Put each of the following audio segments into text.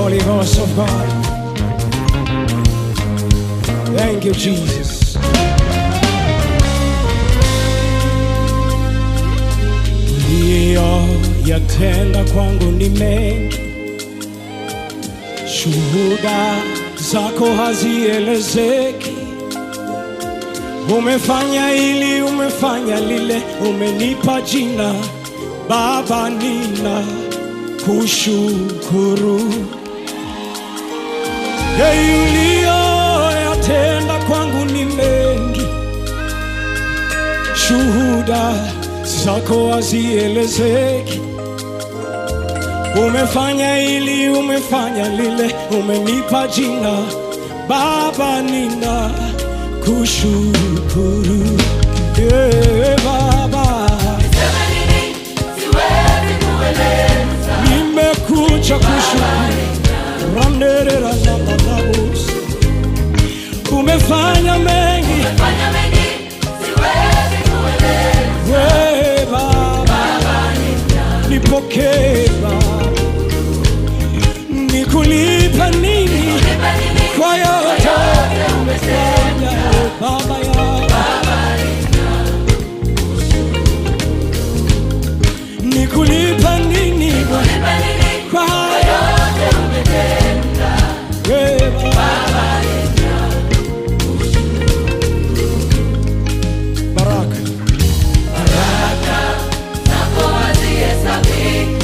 Holy Ghost of God. Thank you, Jesus. Yatenda kwangu ni mengi, shuhuda zako hazielezeki. Umefanya hili, umefanya lile, umenipa jina Baba, nina kushukuru. Yatenda kwangu ni mengi, shuhuda zako hazielezeki. Umefanya hili, umefanya lile, umenipa jina Baba, nina kushukuru. Baba, nimekuja kushukuru. Umefanya mengi, Baba, nipokee Baba. Nikulipa nini kwa yote umefanya Baba yangu? Nikulipa nini kwa yote umetenda Baba? Baraka zako hazihesabiki,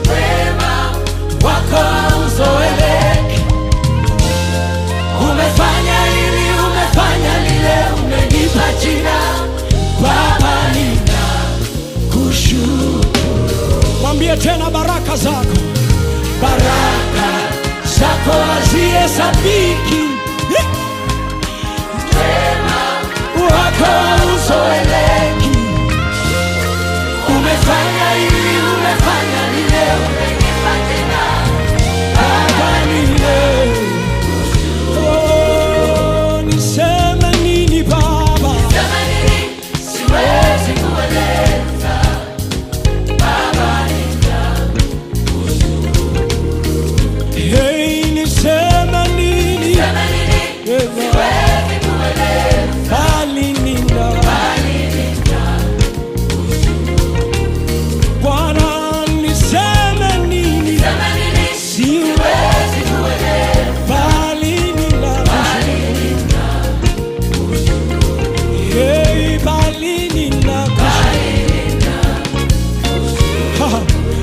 wema wako hauzoeleki. Umefanya hili, umefanya lile, umenipa jina Baba, nina kushukuru. Mwambie tena, baraka zako hazihesabiki, wema wako hauzoeleki. Umefanya hili, umefanya lile, umenipa jina Baba, nina kushukuru. Niseme nini Baba? Niseme nini? Siwezi kueleza. Baba, nina kushukuru. Hey, niseme nini? Niseme nini? Siwezi kueleza. Bali nina kushukuru. Bwana, niseme nini? Niseme nini? Siwezi kueleza. Bali nina kushukuru. Hey, bali nina kushukuru.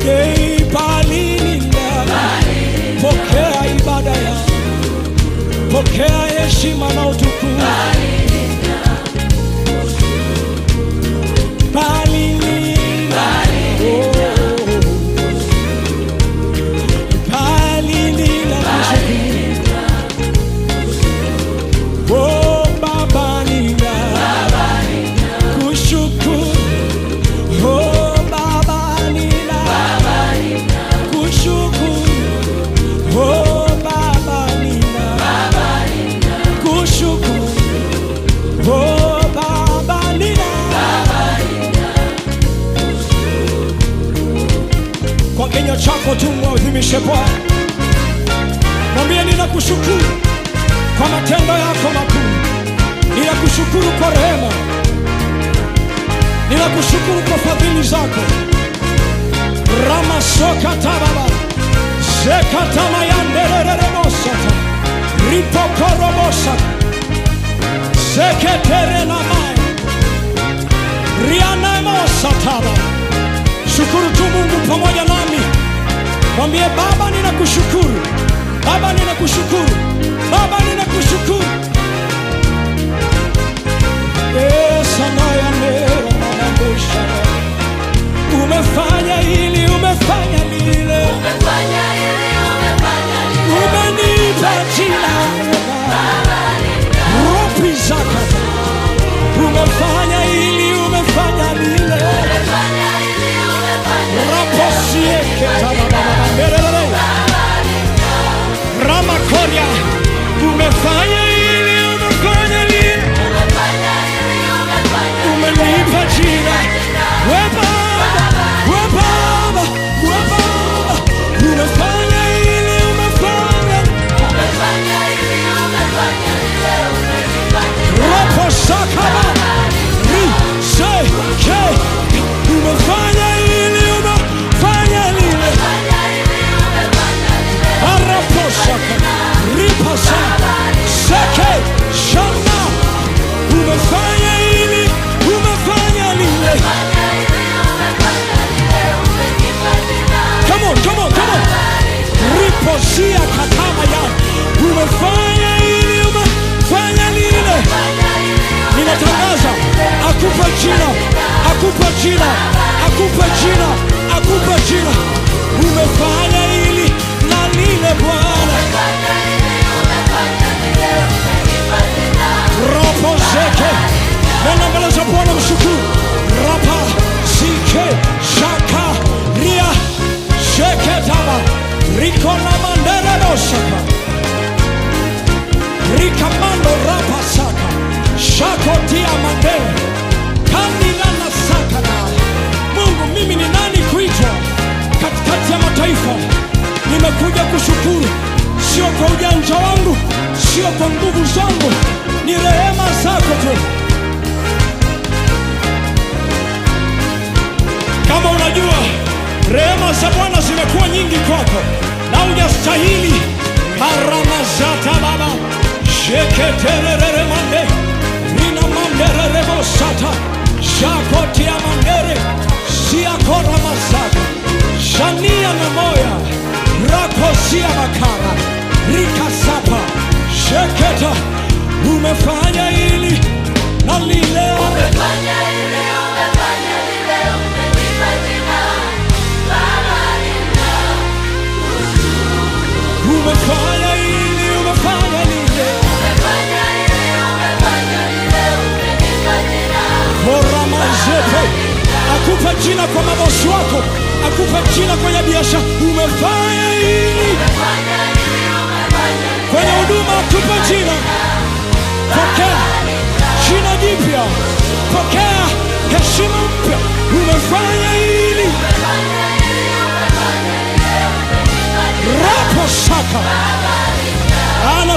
Hey, bali nina. Pokea ibada ya, pokea heshima na utukufu. Bali nina, bali nina kushukuru. Oh Baba, nina kushukuru. Oh Baba, nina kushukuru. Oh Baba, nina kushukuru. Oh Baba, nina. Kwa kinywa chako tu mwadhimishe Bwana. Mwambie, ninakushukuru kwa matendo yako makuu. Ninakushukuru kwa rehema. Ninakushukuru kwa fadhili zako. Ramasoka tababa zekatama yanderereremosata ripokorobosa zeketerenamai rianamosataba. Shukuru tu Mungu pamoja nami. Mwambie, Baba, ninakushukuru. Baba, ninakushukuru. Baba, ninakushukuru. Umefanya hili, umefanya lile, umenipa jina Ropi zako. Umefanya hili, umefanya lile, raposieke Ramakoria. Umefanya hili, umefanya lile, umenipa jina we Baba, we Baba, we Baba. rakozia katama ya umefanya hili, umefanya lile. Ninatangaza akupe jina, akupe jina, akupe jina, akupe jina. Umefanya hili na lile Bwana. Ropo zeke nena mbele za Bwana, mshukuru. Rapa zike shaka ria sheke taba riko na mandere dosaka rikamando rapa saka shako tia mandere kandila na saka na Mungu. Mimi ni nani kuitwa katikati ya mataifa? Nimekuja kushukuru, sio kwa ujanja wangu, sio kwa nguvu zangu, ni rehema zako tu. Kama unajua rehema za Bwana zimekuwa nyingi kwako na hujastahili, haramazata baba sheketerere mande nina mandere rebosata shakotia mandere siakora masaka shania na moya rakosia makara rikasapa sheketa. Umefanya hili na lile, umefanya hili, umefanya lile, umenipa jina Baba nina kushukuru. Umefanya hili, umefanya lile, umefanya hili, umefanya lile, umenipa jina Bora mazete. Akupa jina kwa mabosi wako, akupa jina kwenye biashara. Umefanya hili, umefanya hili, umefanya lile, kwenye huduma akupa jina. Pokea jina jipya, pokea heshima mpya. Umefanya hili, rapo saka